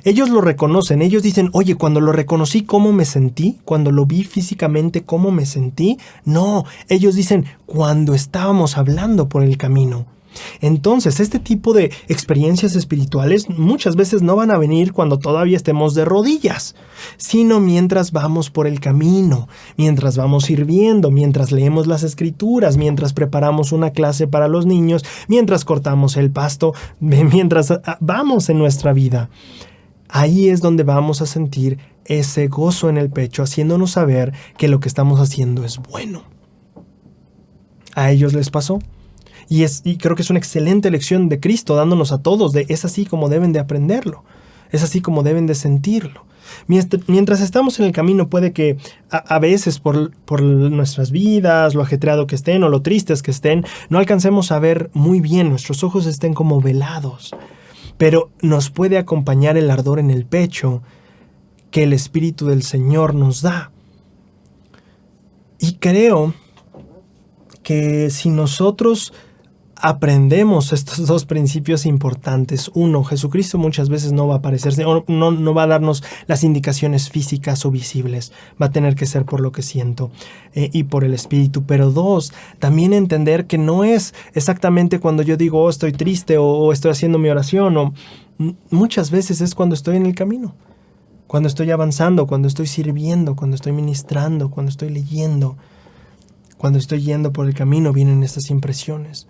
ellos lo reconocen. Ellos dicen, oye, cuando lo reconocí, ¿cómo me sentí? Cuando lo vi físicamente, ¿cómo me sentí? No, ellos dicen, cuando estábamos hablando por el camino. Entonces, este tipo de experiencias espirituales muchas veces no van a venir cuando todavía estemos de rodillas, sino mientras vamos por el camino, mientras vamos sirviendo, mientras leemos las escrituras, mientras preparamos una clase para los niños, mientras cortamos el pasto, mientras vamos en nuestra vida. Ahí es donde vamos a sentir ese gozo en el pecho, haciéndonos saber que lo que estamos haciendo es bueno. ¿A ellos les pasó? Y creo que es una excelente lección de Cristo dándonos a todos es así como deben de aprenderlo, es así como deben de sentirlo. Mientras estamos en el camino puede que a veces por nuestras vidas, lo ajetreado que estén o lo tristes que estén, no alcancemos a ver muy bien, nuestros ojos estén como velados, pero nos puede acompañar el ardor en el pecho que el Espíritu del Señor nos da. Y creo que si nosotros aprendemos estos dos principios importantes. Uno, Jesucristo muchas veces no va a aparecerse, no va a darnos las indicaciones físicas o visibles. Va a tener que ser por lo que siento y por el Espíritu. Pero dos, también entender que no es exactamente cuando yo digo estoy triste o estoy haciendo mi oración. Muchas veces es cuando estoy en el camino. Cuando estoy avanzando, cuando estoy sirviendo, cuando estoy ministrando, cuando estoy leyendo. Cuando estoy yendo por el camino vienen estas impresiones.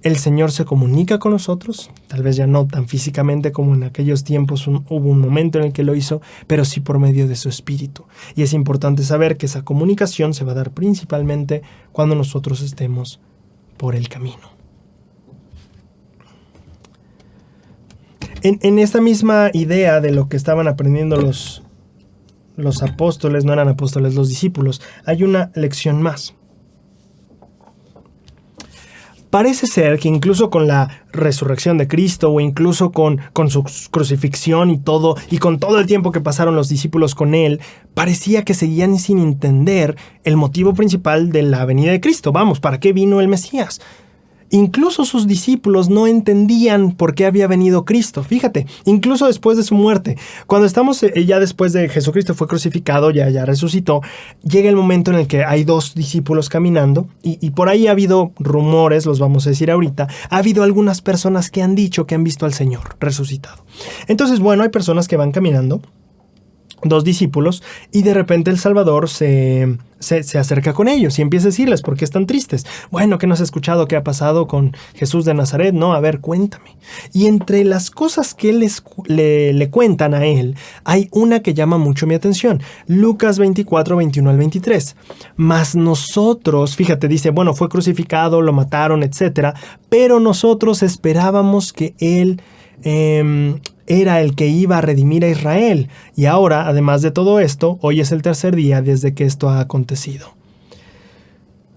El Señor se comunica con nosotros, tal vez ya no tan físicamente como en aquellos tiempos hubo un momento en el que lo hizo, pero sí por medio de su Espíritu. Y es importante saber que esa comunicación se va a dar principalmente cuando nosotros estemos por el camino. En esta misma idea de lo que estaban aprendiendo los apóstoles, no eran apóstoles, los discípulos, hay una lección más. Parece ser que incluso con la resurrección de Cristo o incluso con su crucifixión y con todo el tiempo que pasaron los discípulos con él, parecía que seguían sin entender el motivo principal de la venida de Cristo. Vamos, ¿para qué vino el Mesías? Incluso sus discípulos no entendían por qué había venido Cristo. Fíjate, incluso después de su muerte, cuando estamos ya después de Jesucristo fue crucificado, ya resucitó, llega el momento en el que hay dos discípulos caminando y por ahí ha habido rumores, los vamos a decir ahorita, ha habido algunas personas que han dicho que han visto al Señor resucitado. Entonces, bueno, hay personas que van caminando, dos discípulos, y de repente el Salvador se acerca con ellos y empieza a decirles por qué están tristes. Bueno, ¿qué no has escuchado qué ha pasado con Jesús de Nazaret? No, a ver, cuéntame. Y entre las cosas que le cuentan a él, hay una que llama mucho mi atención. Lucas 24, 21 al 23. Mas nosotros, fíjate, dice, bueno, fue crucificado, lo mataron, etcétera, pero nosotros esperábamos que él era el que iba a redimir a Israel. Y ahora, además de todo esto, hoy es el tercer día desde que esto ha acontecido.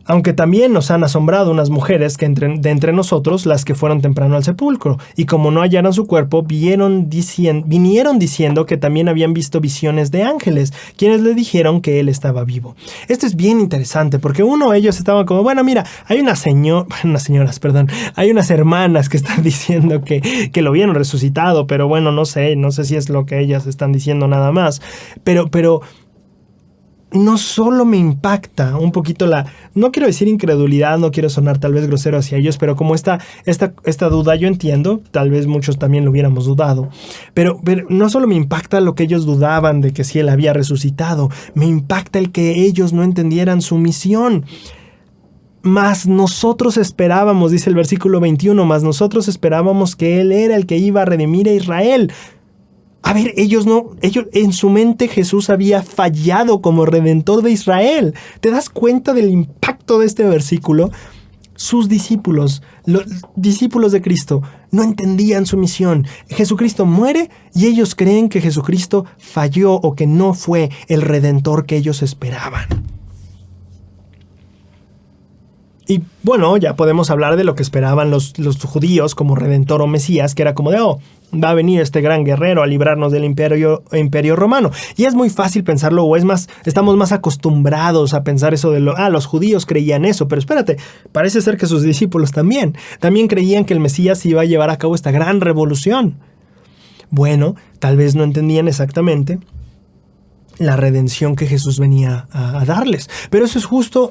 Aunque también nos han asombrado unas mujeres que de entre nosotros, las que fueron temprano al sepulcro, y como no hallaron su cuerpo, vinieron diciendo que también habían visto visiones de ángeles, quienes le dijeron que él estaba vivo. Esto es bien interesante, porque ellos estaban como, bueno, mira, hay hay unas hermanas que están diciendo que lo vieron resucitado, pero bueno, no sé si es lo que ellas están diciendo nada más, pero no solo me impacta un poquito no quiero decir incredulidad, no quiero sonar tal vez grosero hacia ellos, pero como esta duda yo entiendo, tal vez muchos también lo hubiéramos dudado, pero no solo me impacta lo que ellos dudaban de que si él había resucitado, me impacta el que ellos no entendieran su misión. Mas nosotros esperábamos, dice el versículo 21, mas nosotros esperábamos que él era el que iba a redimir a Israel. A ver, ellos en su mente Jesús había fallado como redentor de Israel. ¿Te das cuenta del impacto de este versículo? Sus discípulos, los discípulos de Cristo, no entendían su misión. Jesucristo muere y ellos creen que Jesucristo falló o que no fue el redentor que ellos esperaban. Y bueno, ya podemos hablar de lo que esperaban los judíos como redentor o Mesías, que era como de, va a venir este gran guerrero a librarnos del imperio romano. Y es muy fácil pensarlo, o es más, estamos más acostumbrados a pensar eso de los judíos creían eso, pero espérate, parece ser que sus discípulos también creían que el Mesías iba a llevar a cabo esta gran revolución. Bueno, tal vez no entendían exactamente la redención que Jesús venía a darles. Pero eso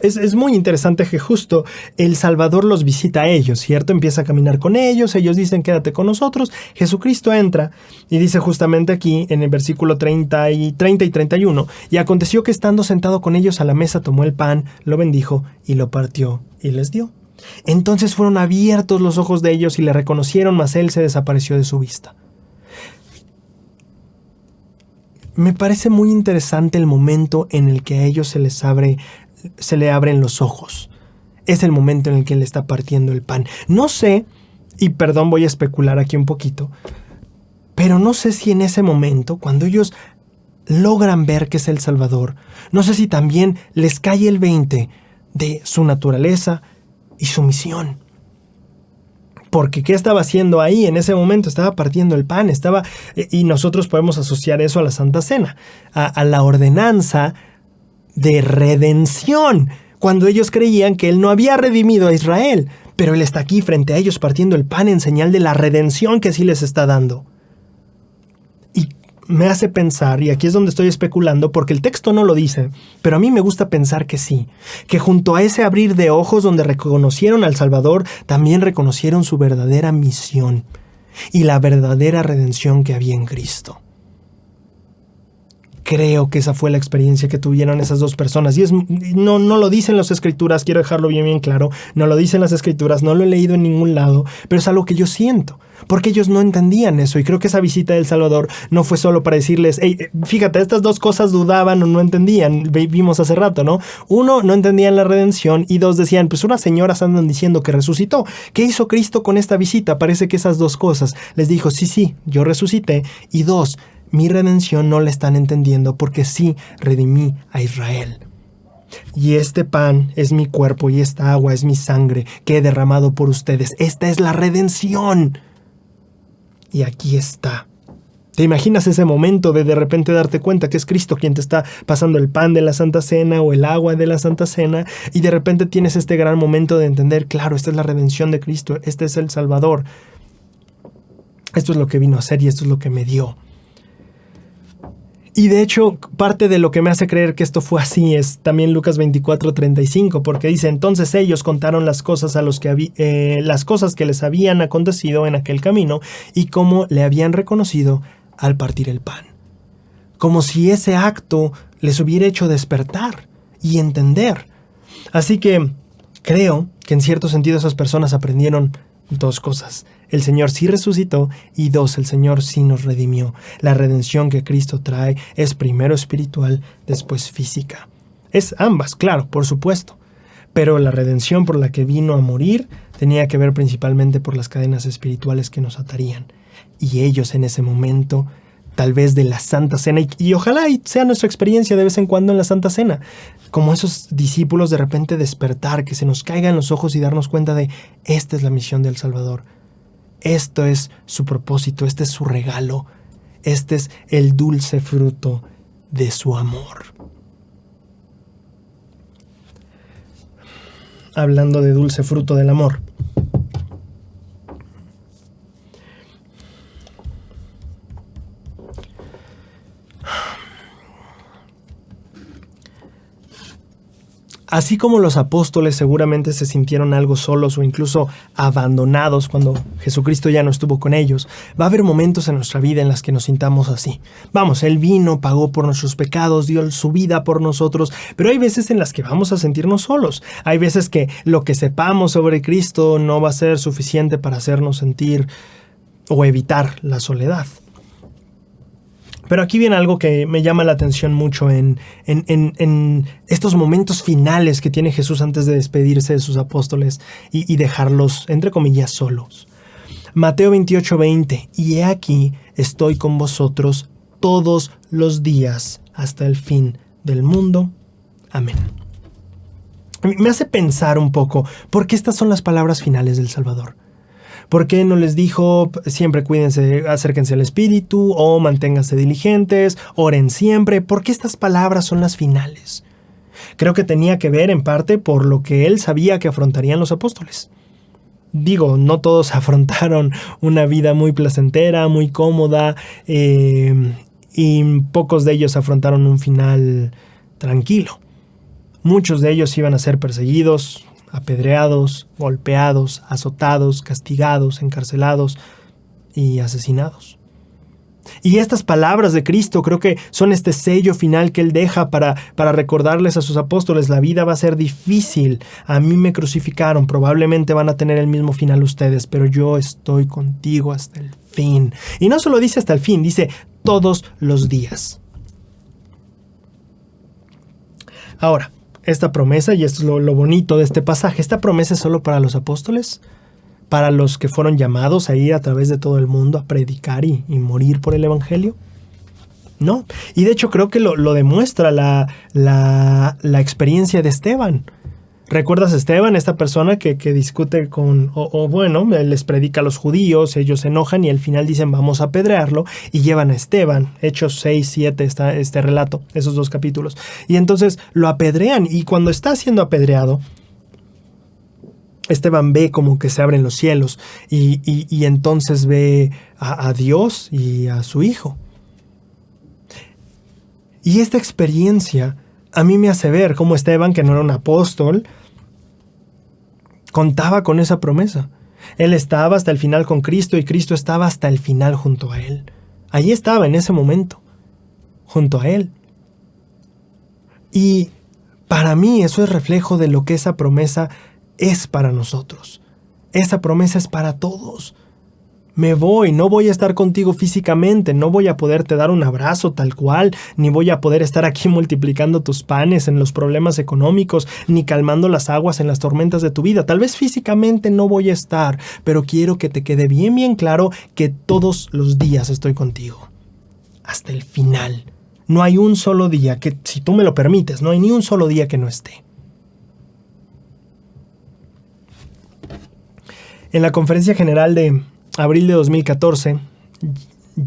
es muy interesante que justo el Salvador los visita a ellos, ¿cierto? Empieza a caminar con ellos dicen quédate con nosotros, Jesucristo entra y dice justamente aquí en el versículo 30 y 31, y aconteció que estando sentado con ellos a la mesa tomó el pan, lo bendijo y lo partió y les dio. Entonces fueron abiertos los ojos de ellos y le reconocieron, mas él se desapareció de su vista. Me parece muy interesante el momento en el que a ellos se le abren los ojos. Es el momento en el que él está partiendo el pan. No sé, y perdón, voy a especular aquí un poquito, pero no sé si en ese momento, cuando ellos logran ver que es el Salvador, no sé si también les cae el 20 de su naturaleza y su misión. Porque ¿qué estaba haciendo ahí en ese momento? Estaba partiendo el pan, y nosotros podemos asociar eso a la Santa Cena, a la ordenanza de redención, cuando ellos creían que él no había redimido a Israel, pero él está aquí frente a ellos partiendo el pan en señal de la redención que sí les está dando. Y me hace pensar, y aquí es donde estoy especulando, porque el texto no lo dice, pero a mí me gusta pensar que sí, que junto a ese abrir de ojos donde reconocieron al Salvador, también reconocieron su verdadera misión y la verdadera redención que había en Cristo. Creo que esa fue la experiencia que tuvieron esas dos personas. Y no lo dicen las Escrituras, quiero dejarlo bien claro. No lo dicen las Escrituras, no lo he leído en ningún lado, pero es algo que yo siento. Porque ellos no entendían eso. Y creo que esa visita del Salvador no fue solo para decirles, hey, fíjate, estas dos cosas dudaban o no entendían. Vimos hace rato, ¿no? Uno, no entendían la redención. Y dos, decían, pues unas señoras andan diciendo que resucitó. ¿Qué hizo Cristo con esta visita? Parece que esas dos cosas. Les dijo, sí, yo resucité. Y dos, mi redención no la están entendiendo porque sí redimí a Israel. Y este pan es mi cuerpo y esta agua es mi sangre que he derramado por ustedes. Esta es la redención. Y aquí está. ¿Te imaginas ese momento de repente darte cuenta que es Cristo quien te está pasando el pan de la Santa Cena o el agua de la Santa Cena, y de repente tienes este gran momento de entender, claro, esta es la redención de Cristo, este es el Salvador, esto es lo que vino a hacer y esto es lo que me dio? Y de hecho, parte de lo que me hace creer que esto fue así es también Lucas 24:35, porque dice: entonces ellos contaron las cosas las cosas que les habían acontecido en aquel camino y cómo le habían reconocido al partir el pan. Como si ese acto les hubiera hecho despertar y entender. Así que creo que en cierto sentido esas personas aprendieron dos cosas: el Señor sí resucitó, y dos, el Señor sí nos redimió. La redención que Cristo trae es primero espiritual, después física. Es ambas, claro, por supuesto. Pero la redención por la que vino a morir tenía que ver principalmente por las cadenas espirituales que nos atarían. Y ellos en ese momento, tal vez de la Santa Cena, y ojalá sea nuestra experiencia de vez en cuando en la Santa Cena, como esos discípulos, de repente despertar, que se nos caigan los ojos y darnos cuenta de: esta es la misión del Salvador. Esto es su propósito, este es su regalo, este es el dulce fruto de su amor. Hablando de dulce fruto del amor, así como los apóstoles seguramente se sintieron algo solos o incluso abandonados cuando Jesucristo ya no estuvo con ellos, va a haber momentos en nuestra vida en las que nos sintamos así. Vamos, Él vino, pagó por nuestros pecados, dio su vida por nosotros, pero hay veces en las que vamos a sentirnos solos. Hay veces que lo que sepamos sobre Cristo no va a ser suficiente para hacernos sentir o evitar la soledad. Pero aquí viene algo que me llama la atención mucho en estos momentos finales que tiene Jesús antes de despedirse de sus apóstoles y dejarlos, entre comillas, solos. Mateo 28:20: y he aquí, estoy con vosotros todos los días hasta el fin del mundo. Amén. Me hace pensar un poco, ¿por qué estas son las palabras finales del Salvador? ¿Por qué no les dijo siempre cuídense, acérquense al Espíritu, o manténganse diligentes, oren siempre? ¿Por qué estas palabras son las finales? Creo que tenía que ver en parte por lo que él sabía que afrontarían los apóstoles. Digo, no todos afrontaron una vida muy placentera, muy cómoda, y pocos de ellos afrontaron un final tranquilo. Muchos de ellos iban a ser perseguidos, apedreados, golpeados, azotados, castigados, encarcelados y asesinados. Y estas palabras de Cristo creo que son este sello final que Él deja para recordarles a sus apóstoles: la vida va a ser difícil, a mí me crucificaron, probablemente van a tener el mismo final ustedes, pero yo estoy contigo hasta el fin. Y no solo dice hasta el fin, dice todos los días. Ahora, esta promesa, y esto es lo bonito de este pasaje, ¿esta promesa es solo para los apóstoles? ¿Para los que fueron llamados a ir a través de todo el mundo a predicar y morir por el Evangelio? No. Y de hecho creo que lo demuestra la experiencia de Esteban. ¿Recuerdas a Esteban, esta persona que discute con, bueno, les predica a los judíos, ellos se enojan y al final dicen vamos a apedrearlo, y llevan a Esteban? Hechos 6, 7 está este relato, esos dos capítulos. Y entonces lo apedrean, y cuando está siendo apedreado, Esteban ve como que se abren los cielos y entonces ve a Dios y a su Hijo. Y esta experiencia a mí me hace ver cómo Esteban, que no era un apóstol, contaba con esa promesa. Él estaba hasta el final con Cristo y Cristo estaba hasta el final junto a él. Allí estaba en ese momento, junto a él. Y para mí eso es reflejo de lo que esa promesa es para nosotros. Esa promesa es para todos. Me voy, no voy a estar contigo físicamente, no voy a poderte dar un abrazo tal cual, ni voy a poder estar aquí multiplicando tus panes en los problemas económicos, ni calmando las aguas en las tormentas de tu vida. Tal vez físicamente no voy a estar, pero quiero que te quede bien claro que todos los días estoy contigo. Hasta el final. No hay un solo día que, si tú me lo permites, no hay ni un solo día que no esté. En la conferencia general de abril de 2014,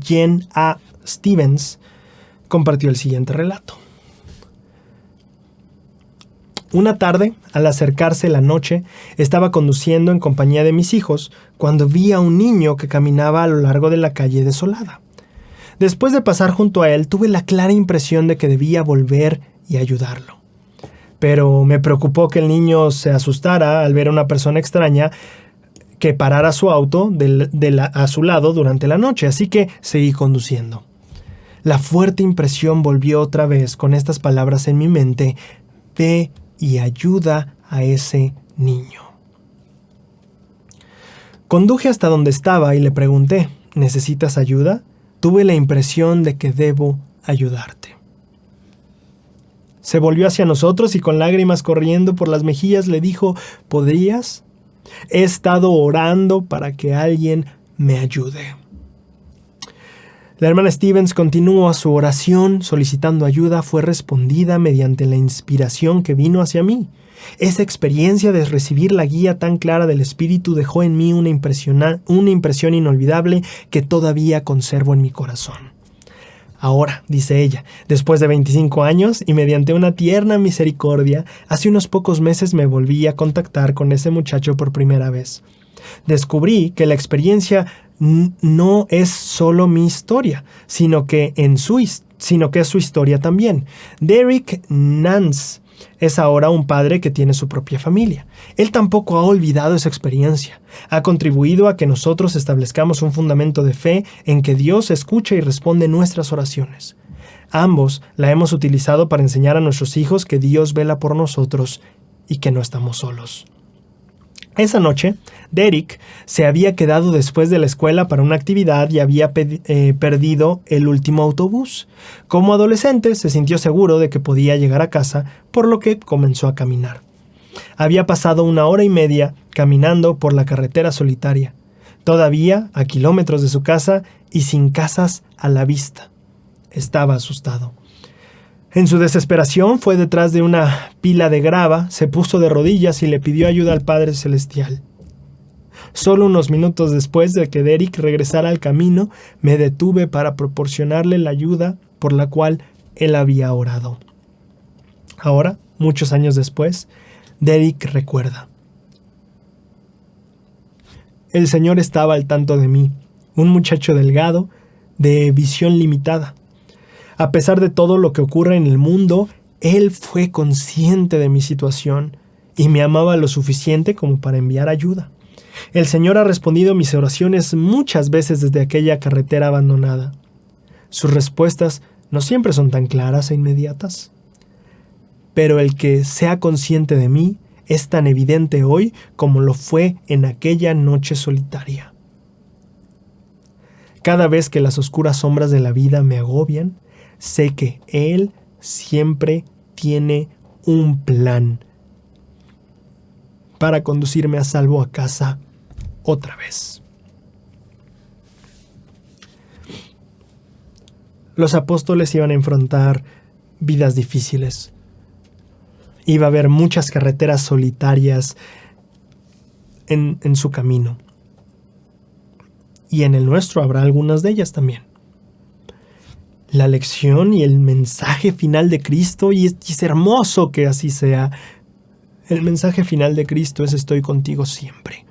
Jen A. Stevens compartió el siguiente relato. Una tarde, al acercarse la noche, estaba conduciendo en compañía de mis hijos cuando vi a un niño que caminaba a lo largo de la calle desolada. Después de pasar junto a él, tuve la clara impresión de que debía volver y ayudarlo. Pero me preocupó que el niño se asustara al ver a una persona extraña que parara su auto a su lado durante la noche, así que seguí conduciendo. La fuerte impresión volvió otra vez con estas palabras en mi mente: ve y ayuda a ese niño. Conduje hasta donde estaba y le pregunté: ¿necesitas ayuda? Tuve la impresión de que debo ayudarte. Se volvió hacia nosotros y con lágrimas corriendo por las mejillas le dijo: ¿podrías? He estado orando para que alguien me ayude. La hermana Stevens continuó su oración solicitando ayuda. Fue respondida mediante la inspiración que vino hacia mí. Esa experiencia de recibir la guía tan clara del Espíritu dejó en mí una impresión inolvidable que todavía conservo en mi corazón. Ahora, dice ella, después de 25 años y mediante una tierna misericordia, hace unos pocos meses me volví a contactar con ese muchacho por primera vez. Descubrí que la experiencia no es solo mi historia, sino que es su historia también. Derek Nance es ahora un padre que tiene su propia familia. Él tampoco ha olvidado esa experiencia. Ha contribuido a que nosotros establezcamos un fundamento de fe en que Dios escucha y responde nuestras oraciones. Ambos la hemos utilizado para enseñar a nuestros hijos que Dios vela por nosotros y que no estamos solos. Esa noche, Derek se había quedado después de la escuela para una actividad y había perdido el último autobús. Como adolescente, se sintió seguro de que podía llegar a casa, por lo que comenzó a caminar. Había pasado 1 hora y media caminando por la carretera solitaria, todavía a kilómetros de su casa y sin casas a la vista. Estaba asustado. En su desesperación fue detrás de una pila de grava, se puso de rodillas y le pidió ayuda al Padre Celestial. Solo unos minutos después de que Derek regresara al camino, me detuve para proporcionarle la ayuda por la cual él había orado. Ahora, muchos años después, Derek recuerda: el Señor estaba al tanto de mí, un muchacho delgado, de visión limitada. A pesar de todo lo que ocurre en el mundo, Él fue consciente de mi situación y me amaba lo suficiente como para enviar ayuda. El Señor ha respondido mis oraciones muchas veces desde aquella carretera abandonada. Sus respuestas no siempre son tan claras e inmediatas. Pero el que sea consciente de mí es tan evidente hoy como lo fue en aquella noche solitaria. Cada vez que las oscuras sombras de la vida me agobian, sé que Él siempre tiene un plan para conducirme a salvo a casa otra vez. Los apóstoles iban a enfrentar vidas difíciles. Iba a haber muchas carreteras solitarias en su camino. Y en el nuestro habrá algunas de ellas también. La lección y el mensaje final de Cristo, y es hermoso que así sea, el mensaje final de Cristo es: estoy contigo siempre.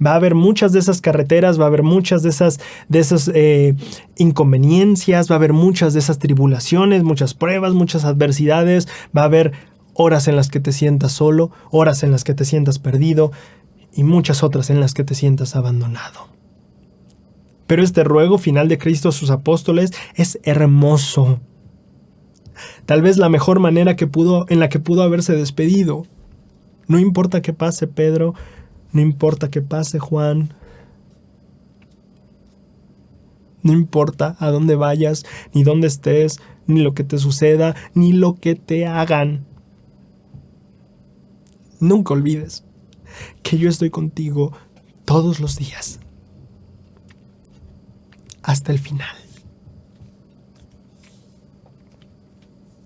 Va a haber muchas de esas carreteras, va a haber muchas de esas inconveniencias, va a haber muchas de esas tribulaciones, muchas pruebas, muchas adversidades, va a haber horas en las que te sientas solo, horas en las que te sientas perdido y muchas otras en las que te sientas abandonado. Pero este ruego final de Cristo a sus apóstoles es hermoso. Tal vez la mejor manera en la que pudo haberse despedido. No importa qué pase, Pedro, no importa qué pase, Juan. No importa a dónde vayas, ni dónde estés, ni lo que te suceda, ni lo que te hagan. Nunca olvides que yo estoy contigo todos los días, hasta el final.